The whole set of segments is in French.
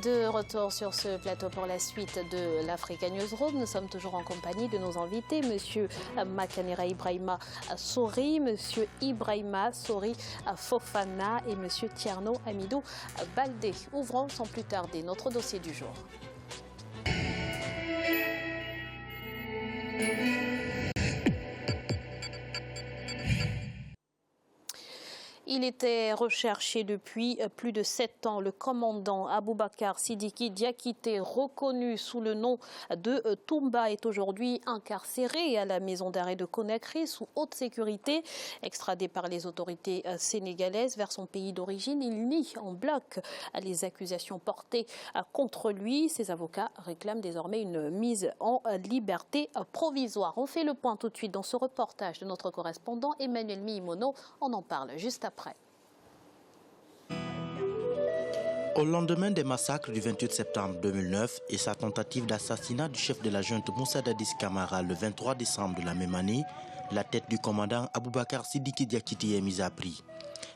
De retour sur ce plateau pour la suite de l'Africa Newsroom. Nous sommes toujours en compagnie de nos invités, Monsieur Makanera Ibrahima Sori, Monsieur Ibrahima Sori Fofana et Monsieur Tierno Amidou Baldé. Ouvrons sans plus tarder notre dossier du jour. Il était recherché depuis plus de 7 ans. Le commandant Aboubakar Sidiki Diakité, reconnu sous le nom de Toumba, est aujourd'hui incarcéré à la maison d'arrêt de Conakry sous haute sécurité. Extradé par les autorités sénégalaises vers son pays d'origine, il nie en bloc les accusations portées contre lui. Ses avocats réclament désormais une mise en liberté provisoire. On fait le point tout de suite dans ce reportage de notre correspondant Emmanuel Miimono. On en parle juste après. Au lendemain des massacres du 28 septembre 2009 et sa tentative d'assassinat du chef de la junte Moussa Dadis Camara le 23 décembre de la même année, la tête du commandant Aboubakar Sidiki Diakité est mise à prix.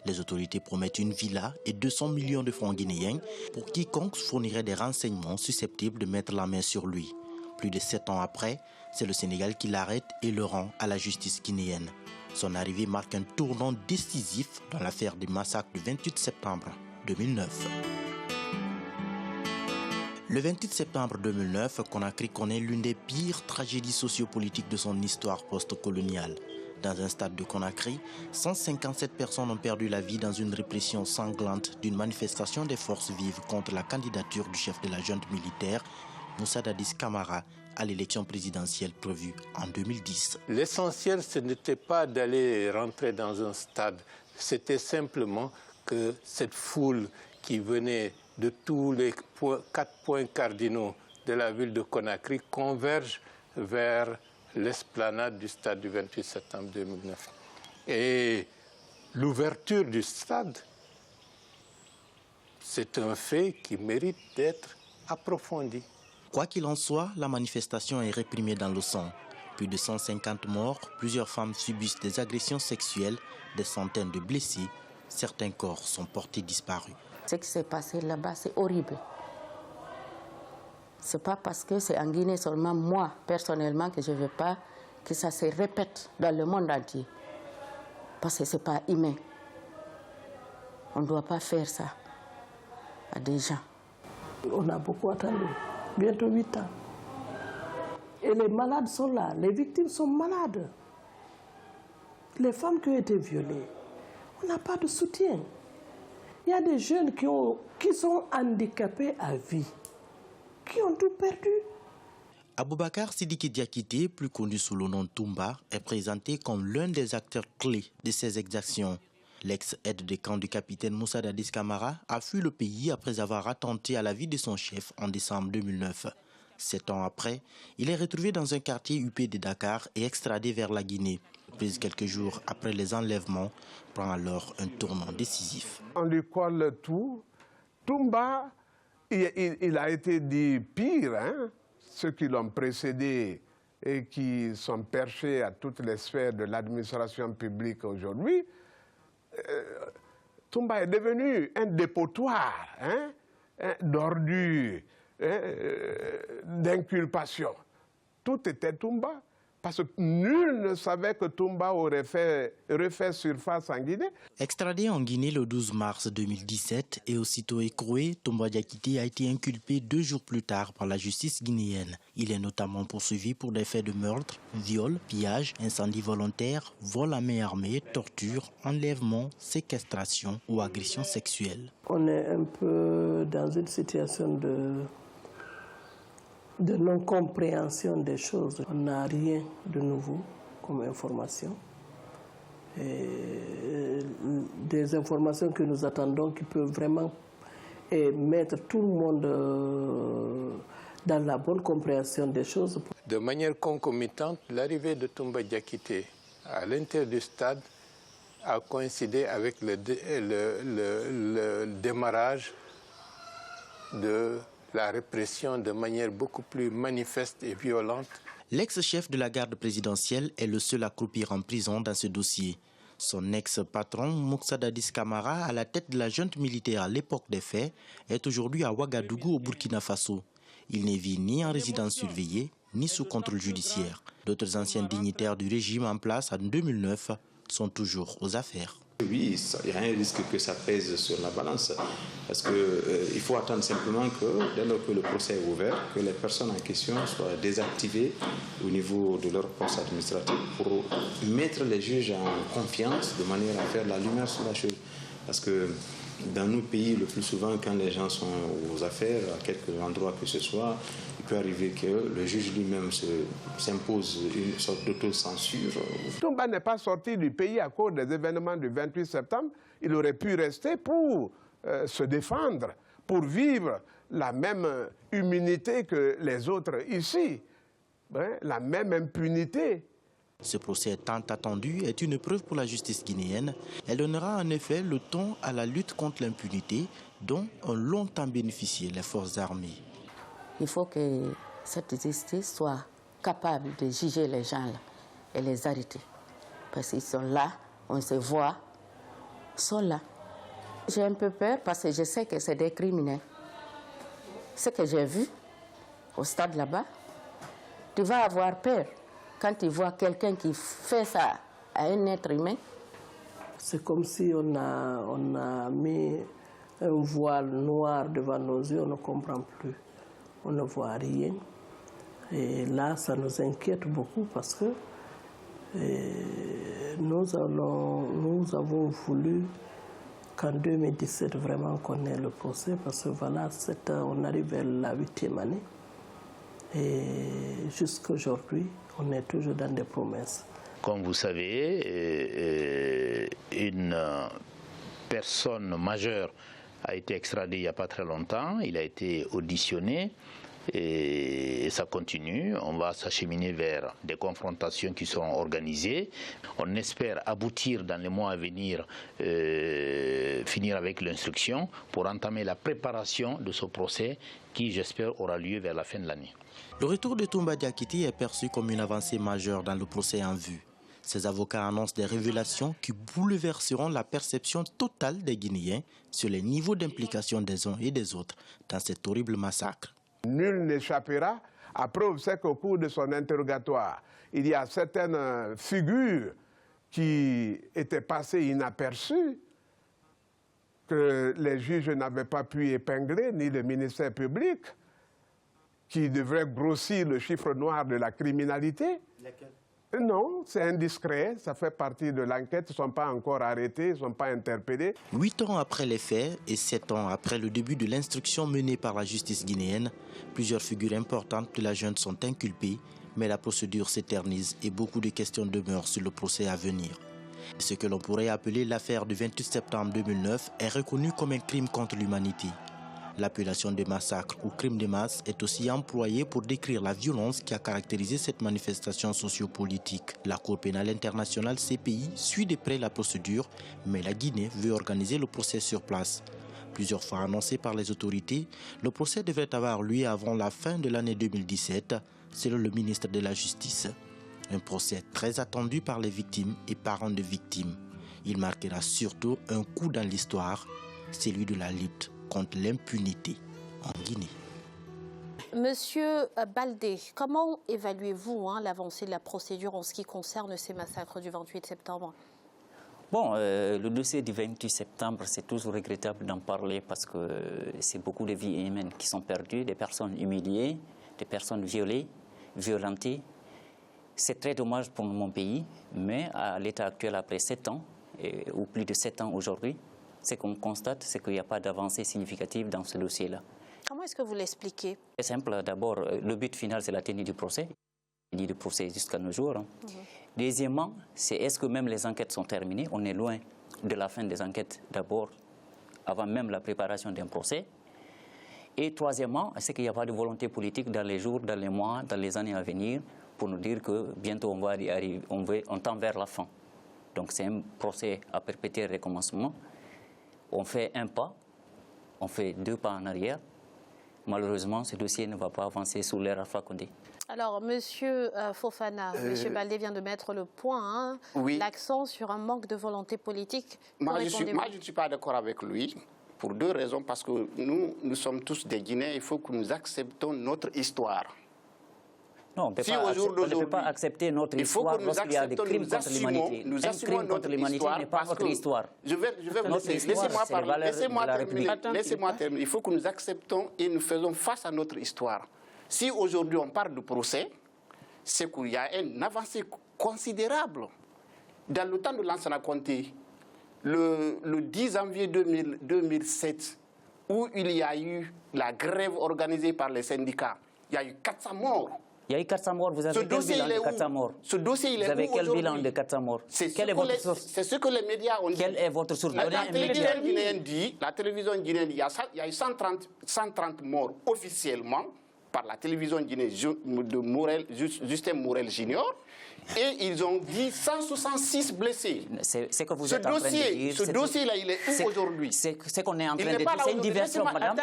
Les autorités promettent une villa et 200 millions de francs guinéens pour quiconque fournirait des renseignements susceptibles de mettre la main sur lui. Plus de 7 ans après, c'est le Sénégal qui l'arrête et le rend à la justice guinéenne. Son arrivée marque un tournant décisif dans l'affaire des massacres du 28 septembre 2009. Le 28 septembre 2009, Conakry connaît l'une des pires tragédies sociopolitiques de son histoire post-coloniale. Dans un stade de Conakry, 157 personnes ont perdu la vie dans une répression sanglante d'une manifestation des forces vives contre la candidature du chef de la junte militaire, Moussa Dadis Camara, à l'élection présidentielle prévue en 2010. L'essentiel, ce n'était pas d'aller rentrer dans un stade, c'était simplement que cette foule qui venait de tous les 4 points cardinaux de la ville de Conakry converge vers l'esplanade du stade du 28 septembre 2009. Et l'ouverture du stade, c'est un fait qui mérite d'être approfondi. Quoi qu'il en soit, la manifestation est réprimée dans le sang. Plus de 150 morts, plusieurs femmes subissent des agressions sexuelles, des centaines de blessés, certains corps sont portés disparus. Ce qui s'est passé là-bas, c'est horrible. Ce n'est pas parce que c'est en Guinée seulement, moi, personnellement, que je ne veux pas que ça se répète dans le monde entier. Parce que ce n'est pas humain. On ne doit pas faire ça à des gens. On a beaucoup attendu, bientôt 8 ans. Et les malades sont là, les victimes sont malades. Les femmes qui ont été violées, on n'a pas de soutien. Il y a des jeunes qui sont handicapés à vie, qui ont tout perdu. Aboubakar Sidiki Diakité, plus connu sous le nom Toumba, est présenté comme l'un des acteurs clés de ces exactions. L'ex-aide de camp du capitaine Moussa Dadis Camara a fui le pays après avoir attenté à la vie de son chef en décembre 2009. 7 ans après, il est retrouvé dans un quartier huppé de Dakar et extradé vers la Guinée. Prise quelques jours après les enlèvements, prend alors un tournant décisif. On lui colle tout. Toumba, il a été dit pire, hein? Ceux qui l'ont précédé et qui sont perchés à toutes les sphères de l'administration publique aujourd'hui. Toumba est devenu un dépotoir, hein? D'ordures, d'inculpation. Tout était Toumba. Parce que nul ne savait que Toumba aurait refait surface en Guinée. Extradé en Guinée le 12 mars 2017 et aussitôt écroué, Toumba Diakité a été inculpé 2 jours plus tard par la justice guinéenne. Il est notamment poursuivi pour des faits de meurtre, viol, pillage, incendie volontaire, vol à main armée, torture, enlèvement, séquestration ou agression sexuelle. On est un peu dans une situation de non-compréhension des choses. On n'a rien de nouveau comme information. Et des informations que nous attendons qui peuvent vraiment mettre tout le monde dans la bonne compréhension des choses. De manière concomitante, l'arrivée de Toumba Diakité à l'intérieur du stade a coïncidé avec le démarrage de la répression de manière beaucoup plus manifeste et violente. L'ex-chef de la garde présidentielle est le seul à croupir en prison dans ce dossier. Son ex-patron, Moussa Dadis Camara, à la tête de la junte militaire à l'époque des faits, est aujourd'hui à Ouagadougou au Burkina Faso. Il n'est vu ni en résidence surveillée, ni sous contrôle judiciaire. D'autres anciens dignitaires du régime en place en 2009 sont toujours aux affaires. Oui, il y a un risque que ça pèse sur la balance, parce qu'il faut attendre simplement que, dès lors que le procès est ouvert, que les personnes en question soient désactivées au niveau de leur poste administratif pour mettre les juges en confiance de manière à faire la lumière sur la chose. Parce que dans nos pays, le plus souvent, quand les gens sont aux affaires, à quelque endroit que ce soit, il peut arriver que le juge lui-même s'impose une sorte d'autocensure. Toumba n'est pas sorti du pays à cause des événements du 28 septembre. Il aurait pu rester pour se défendre, pour vivre la même immunité que les autres ici, la même impunité. Ce procès tant attendu est une preuve pour la justice guinéenne. Elle donnera en effet le ton à la lutte contre l'impunité dont ont longtemps bénéficié les forces armées. Il faut que cette justice soit capable de juger les gens là et les arrêter. Parce qu'ils sont là, on se voit, ils sont là. J'ai un peu peur parce que je sais que c'est des criminels. Ce que j'ai vu au stade là-bas, tu vas avoir peur. Quand tu vois quelqu'un qui fait ça à un être humain. C'est comme si on a mis un voile noir devant nos yeux, on ne comprend plus, on ne voit rien. Et là, ça nous inquiète beaucoup parce que nous avons voulu qu'en 2017, vraiment qu'on ait le procès, parce que voilà, on arrive vers la 8e année. Et jusqu'à aujourd'hui, on est toujours dans des promesses. Comme vous savez, une personne majeure a été extradée il n'y a pas très longtemps. Il a été auditionné et ça continue. On va s'acheminer vers des confrontations qui seront organisées. On espère aboutir dans les mois à venir, finir avec l'instruction pour entamer la préparation de ce procès qui, j'espère, aura lieu vers la fin de l'année. Le retour de Toumba Diakité est perçu comme une avancée majeure dans le procès en vue. Ses avocats annoncent des révélations qui bouleverseront la perception totale des Guinéens sur les niveaux d'implication des uns et des autres dans cet horrible massacre. Nul n'échappera. À preuve, c'est qu'au cours de son interrogatoire, il y a certaines figures qui étaient passées inaperçues, que les juges n'avaient pas pu épingler, ni le ministère public, qui devrait grossir le chiffre noir de la criminalité. Lesquels? Non, c'est indiscret, ça fait partie de l'enquête, ils ne sont pas encore arrêtés, ils ne sont pas interpellés. 8 ans après les faits et 7 ans après le début de l'instruction menée par la justice guinéenne, plusieurs figures importantes de la junte sont inculpées, mais la procédure s'éternise et beaucoup de questions demeurent sur le procès à venir. Ce que l'on pourrait appeler l'affaire du 28 septembre 2009 est reconnu comme un crime contre l'humanité. L'appellation de massacre ou crime de masse est aussi employée pour décrire la violence qui a caractérisé cette manifestation sociopolitique. La Cour pénale internationale CPI suit de près la procédure, mais la Guinée veut organiser le procès sur place. Plusieurs fois annoncé par les autorités, le procès devrait avoir lieu avant la fin de l'année 2017, selon le ministre de la Justice. Un procès très attendu par les victimes et parents de victimes. Il marquera surtout un coup dans l'histoire, celui de la lutte contre l'impunité en Guinée. Monsieur Baldé, comment évaluez-vous l'avancée de la procédure en ce qui concerne ces massacres du 28 septembre? Bon, le dossier du 28 septembre, c'est toujours regrettable d'en parler parce que c'est beaucoup de vies humaines qui sont perdues, des personnes humiliées, des personnes violées, violentées. C'est très dommage pour mon pays, mais à l'état actuel, après 7 ans, ou plus de 7 ans aujourd'hui, ce qu'on constate, c'est qu'il n'y a pas d'avancée significative dans ce dossier-là. Comment est-ce que vous l'expliquez? C'est simple. D'abord, le but final, c'est la tenue du procès. Il y a du procès jusqu'à nos jours. Deuxièmement, c'est est-ce que même les enquêtes sont terminées? On est loin de la fin des enquêtes d'abord, avant même la préparation d'un procès. Et troisièmement, c'est qu'il n'y a pas de volonté politique dans les jours, dans les mois, dans les années à venir pour nous dire que bientôt on va y arriver, on tend vers la fin. Donc c'est un procès à perpétuer recommencement. On fait un pas, on fait 2 pas en arrière. Malheureusement, ce dossier ne va pas avancer sous l'ère Alpha Condé. Alors, Monsieur Fofana, Monsieur Baldé vient de mettre le point, l'accent sur un manque de volonté politique. Moi, je ne suis pas d'accord avec lui, pour deux raisons. Parce que nous sommes tous des Guinéens, il faut que nous acceptons notre histoire. Non, on ne peut pas accepter notre histoire lorsqu'il y a des crimes contre l'humanité. Un crime contre l'humanité n'est pas notre histoire. Je vais vous laisser. Laissez-moi terminer. Il faut que nous acceptons et nous faisons face à notre histoire. Si aujourd'hui on parle de procès, c'est qu'il y a une avancée considérable. Dans le temps de Lansana Conté, le 10 janvier 2007, où il y a eu la grève organisée par les syndicats, il y a eu 400 morts. Il y a eu 400 morts, vous avez quel bilan de 400 morts? Ce dossier, il est où aujourd'hui? Vous avez quel bilan de 400 morts? C'est ce que les médias ont dit. Quelle est votre source? La télévision guinéenne dit, il y a eu 130 morts officiellement par la télévision guinéenne de Justin Morel Junior. Et ils ont dit 166 blessés. C'est que vous êtes en train de dire. Ce dossier-là, il est où aujourd'hui? C'est qu'on est en train de dire. C'est une diversion, madame.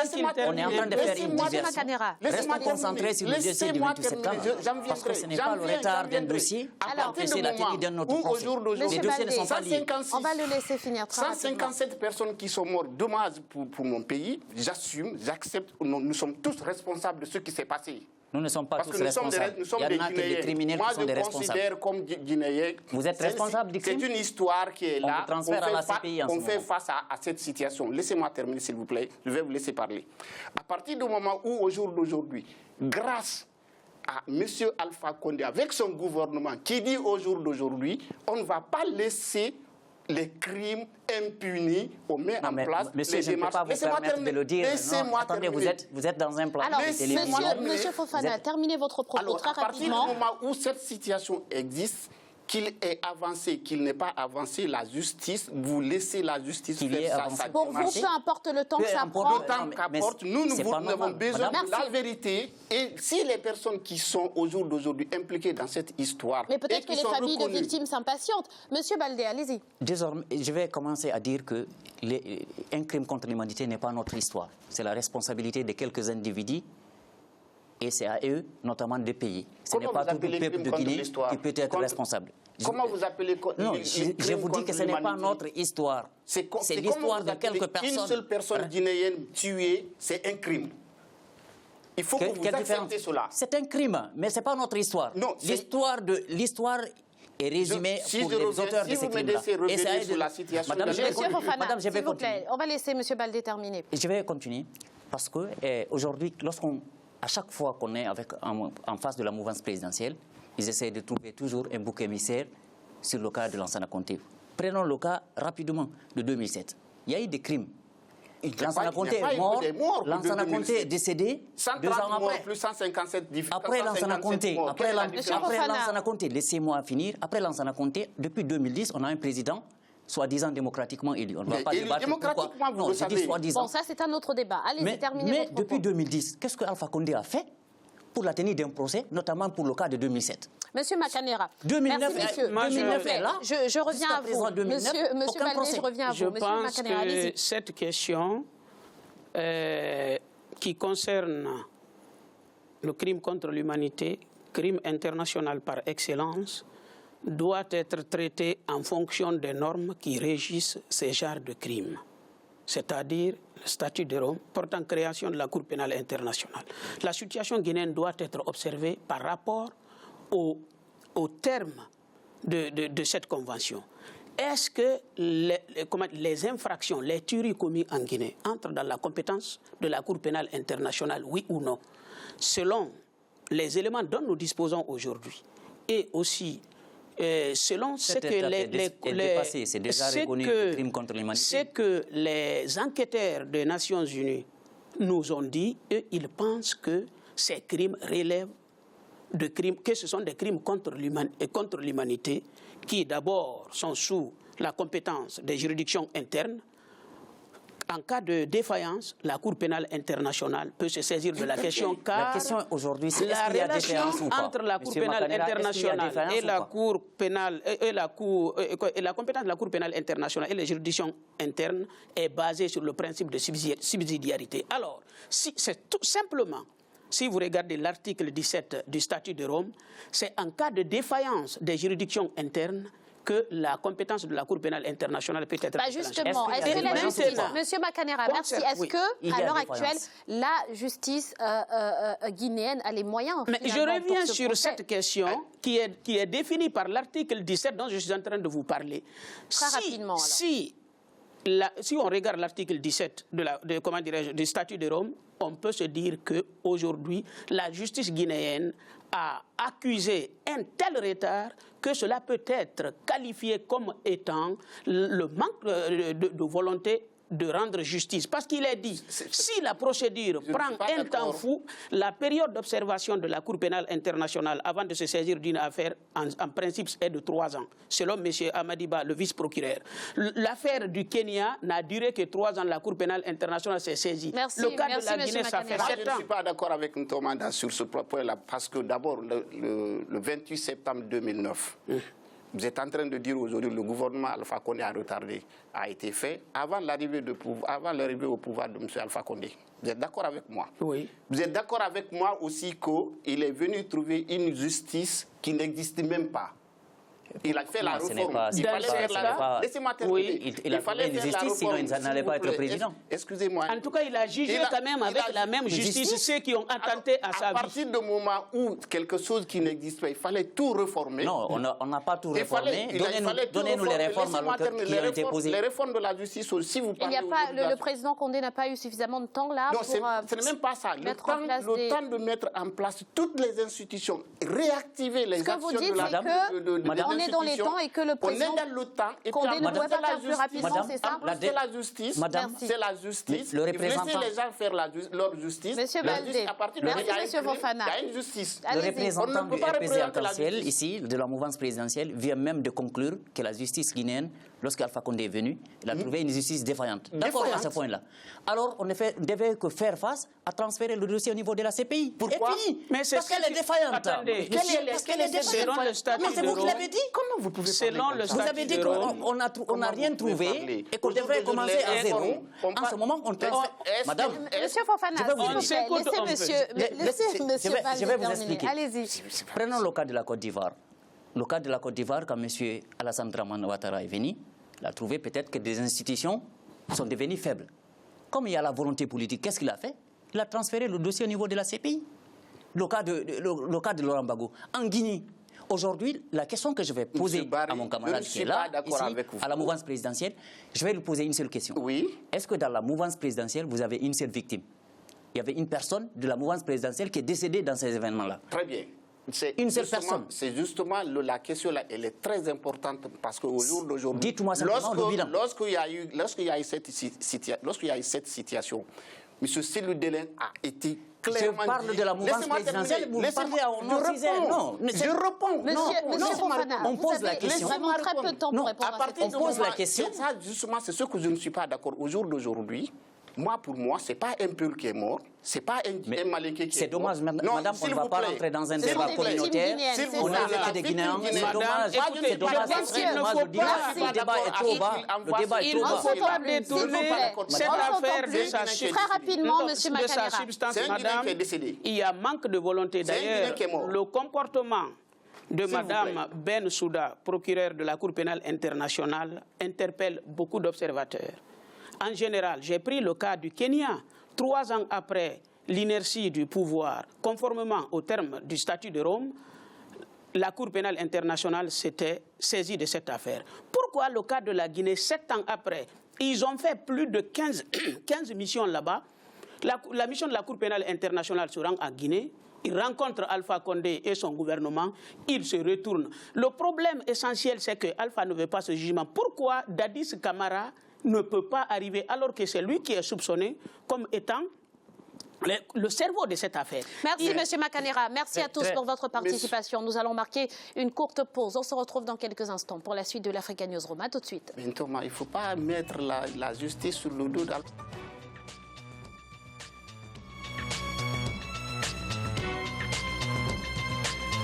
On est en train de faire une diversion. Restons concentrés sur le dossier du 28 septembre. Parce que ce n'est pas le retard d'un dossier. Alors, c'est la tenue d'un autre conseil. Les dossiers ne sont pas liés. On va le laisser finir. 157 personnes qui sont mortes. Dommage pour mon pays. J'assume, j'accepte. Nous sommes tous responsables de ce qui s'est passé. Nous ne sommes pas tous responsables. Il y en a des criminels qui sont des responsables. Comme Guinéens. Vous êtes responsable du crime? C'est une histoire qui est là. On fait face à cette situation. Laissez-moi terminer, s'il vous plaît. Je vais vous laisser parler. À partir du moment où, au jour d'aujourd'hui, grâce à M. Alpha Condé, avec son gouvernement, qui dit au jour d'aujourd'hui, on ne va pas laisser les crimes impunis, on met en place monsieur, les démarches. Je ne peux pas vous permettre de le dire. Non, attendez, vous êtes dans un plan. Alors, monsieur Fofana, terminez votre propos très rapidement. À partir du moment où cette situation existe, qu'il est avancé, qu'il n'est pas avancé, la justice, vous laissez la justice faire sa Pour vous, peu importe le temps que ça prend. Le temps qu'apporte, nous avons besoin de la vérité. Et si les personnes qui sont au jour d'aujourd'hui impliquées dans cette histoire... Mais peut-être que les familles de victimes s'impatientent. Monsieur Baldé, allez-y. Désormais, je vais commencer à dire que un crime contre l'humanité n'est pas notre histoire. C'est la responsabilité de quelques individus. Et c'est à eux, notamment, de payer. Ce n'est pas tout le peuple de Guinée qui peut être responsable. Comment vous appelez non, je vous dis que ce n'est pas notre histoire. C'est l'histoire de quelques personnes. Une seule personne guinéenne tuée, c'est un crime. Il faut que vous acceptez cela. C'est un crime, mais ce n'est pas notre histoire. L'histoire est résumée pour les auteurs de ces crimes-là. Et c'est sur la situation. Madame, je vais continuer. On va laisser M. Baldé terminer. Je vais continuer parce qu'aujourd'hui, à chaque fois qu'on est en face de la mouvance présidentielle, ils essaient de trouver toujours un bouc émissaire sur le cas de Lansana Conté. Prenons le cas rapidement de 2007. Il y a eu des crimes. Lansana Conté est mort, Lansana Conté est décédé 2 ans après. Plus 157 après Lansana Conté, laissez-moi finir. Après Lansana Conté, depuis 2010, on a un président soi-disant démocratiquement élu. On ne va pas débattre pourquoi. Non, je dis soi-disant. Bon, ça c'est un autre débat. Allez-y, terminez votre propos. Depuis 2010, qu'est-ce que Alpha Condé a fait pour la tenue d'un procès, notamment pour le cas de 2007? Monsieur Makanera. 2009, merci, monsieur. 2009 est là. Je reviens à vous. 2009, monsieur Baldé, je reviens à vous. Je pense que cette question qui concerne le crime contre l'humanité, crime international par excellence, doit être traité en fonction des normes qui régissent ces genres de crimes, c'est-à-dire le statut de Rome portant création de la Cour pénale internationale. La situation guinéenne doit être observée par rapport aux termes de cette convention. Est-ce que les infractions, les tueries commises en Guinée entrent dans la compétence de la Cour pénale internationale, oui ou non? Selon les éléments dont nous disposons aujourd'hui et aussi selon ce que les enquêteurs des Nations Unies nous ont dit, eux, ils pensent que ces crimes relèvent de crimes, que ce sont des crimes contre l'humanité qui d'abord sont sous la compétence des juridictions internes. En cas de défaillance, la Cour pénale internationale peut se saisir de la question, car la question aujourd'hui, c'est la relation entre la Cour pénale internationale et la Cour pénale et la compétence de la Cour pénale internationale et les juridictions internes est basée sur le principe de subsidiarité. Alors, si c'est tout simplement si vous regardez l'article 17 du statut de Rome, c'est en cas de défaillance des juridictions internes que la compétence de la Cour pénale internationale peut être justement, est-ce que la justice, Monsieur Makanera, merci, est-ce que, à l'heure actuelle, la justice guinéenne a les moyens? Mais je reviens sur cette question qui est définie par l'article 17 dont je suis en train de vous parler. Très rapidement, alors. Si on regarde l'article 17 du statut de Rome, on peut se dire qu'aujourd'hui, la justice guinéenne a accusé un tel retard que cela peut être qualifié comme étant le manque de volonté de rendre justice. Parce qu'il est dit, si la procédure prend un temps fou, la période d'observation de la Cour pénale internationale avant de se saisir d'une affaire, en principe, est de 3 ans, selon M. Amadiba, le vice-procureur. L'affaire du Kenya n'a duré que 3 ans. La Cour pénale internationale s'est saisie. Merci, le cas de la Guinée, ça fait 7 ans. Je ne suis pas d'accord avec Ntomanda sur ce point-là, parce que d'abord, le 28 septembre 2009, vous êtes en train de dire aujourd'hui que le gouvernement Alpha Condé a été fait avant l'arrivée au pouvoir de M. Alpha Condé. Vous êtes d'accord avec moi? Oui. Vous êtes d'accord avec moi aussi qu'il est venu trouver une justice qui n'existe même pas. Il a fait la réforme. Laissez-moi terminer. Oui, il a trouvé une justice, sinon il n'allait pas être président. Excusez-moi. En tout cas, il a jugé quand même avec la même justice ceux qui ont attenté à sa vie. À partir du moment où quelque chose qui n'existe pas, il fallait tout réformer. Non, on n'a pas tout réformé. Donnez-nous les réformes qui ont été posées. Les réformes de la justice aussi, vous parlez. Le président Condé n'a pas eu suffisamment de temps là non, pour ce n'est même pas ça. Le temps de mettre en place toutes les institutions, réactiver les actions de on est dans les temps et que le président Condé ne pouvait pas faire plus rapidement, c'est ça? C'est la justice. C'est la justice. Laissez les gens faire leur justice. Monsieur Baldé, merci Monsieur Fofana. Il y a une justice. Le représentant du présidentiel, ici, de la mouvance présidentielle, vient même de conclure que la justice guinéenne, lorsqu'Alpha Condé est venu, il a trouvé une justice défaillante. D'accord à ce point-là. Alors, on ne devait que faire face à transférer le dossier au niveau de la CPI. Pourquoi? Parce qu'elle est défaillante. Attendez, parce qu'elle est défaillante. selon le statut non, c'est vous qui l'avez dit. Comment vous pouvez selon le Vous avez dit qu'on n'a rien trouvé et qu'on devrait commencer à zéro. En ce moment, on peut... Madame... Monsieur Fofana, laissez monsieur je vais vous expliquer. Allez-y. Prenons le cas de la Côte d'Ivoire. Le cas de la Côte d'Ivoire, quand M. Alassane Dramane Ouattara est venu, il a trouvé peut-être que des institutions sont devenues faibles. Comme il y a la volonté politique, qu'est-ce qu'il a fait? Il a transféré le dossier au niveau de la CPI. Le cas de Laurent Gbagbo. En Guinée, aujourd'hui, la question que je vais poser à mon camarade qui est là, ici, à la mouvance présidentielle, je vais lui poser une seule question. Oui. Est-ce que dans la mouvance présidentielle, vous avez une seule victime? Il y avait une personne de la mouvance présidentielle qui est décédée dans ces événements-là. Très bien. Une seule personne. C'est justement la question là, elle est très importante parce qu'au jour d'aujourd'hui, dites-moi simplement le bilan. Lorsqu'il y a eu cette situation, M. Cellou Dalein a été clairement. Je parle de la mouvance présidentielle, vous parlez à non, je réponds. Monsieur Fofana, on pose la question. Vous avez vraiment très peu de temps pour répondre à cette question. On pose la question. Ça, justement, c'est ce que je ne suis pas d'accord. Au jour d'aujourd'hui, pour moi, ce n'est pas un peuple qui est mort, ce n'est pas un Malien qui est mort. C'est dommage, madame, on ne va pas rentrer dans un débat communautaire. On a été des Guinéens, c'est dommage. C'est dommage, le débat est trop bas. Le débat est trop bas. Il ne faut pas détourner cette affaire de sa substance. Très rapidement, monsieur Makanera. Madame, il y a manque de volonté. D'ailleurs, le comportement de Madame Ben Souda, procureure de la Cour pénale internationale, interpelle beaucoup d'observateurs. En général, j'ai pris le cas du Kenya. 3 ans après l'inertie du pouvoir, conformément aux termes du statut de Rome, la Cour pénale internationale s'était saisie de cette affaire. Pourquoi le cas de la Guinée, 7 ans après, ils ont fait plus de 15 missions là-bas. La mission de la Cour pénale internationale se rend à Guinée. Il rencontre Alpha Condé et son gouvernement, il se retourne. Le problème essentiel, c'est que Alpha ne veut pas ce jugement. Pourquoi Dadis Camara ne peut pas arriver alors que c'est lui qui est soupçonné comme étant le cerveau de cette affaire? Merci, M. Makanera. Merci à tous pour votre participation. Nous allons marquer une courte pause. On se retrouve dans quelques instants pour la suite de l'Africa News Roma. Tout de suite. Mais Thomas, il ne faut pas mettre la justice sur le dos d'Alpha.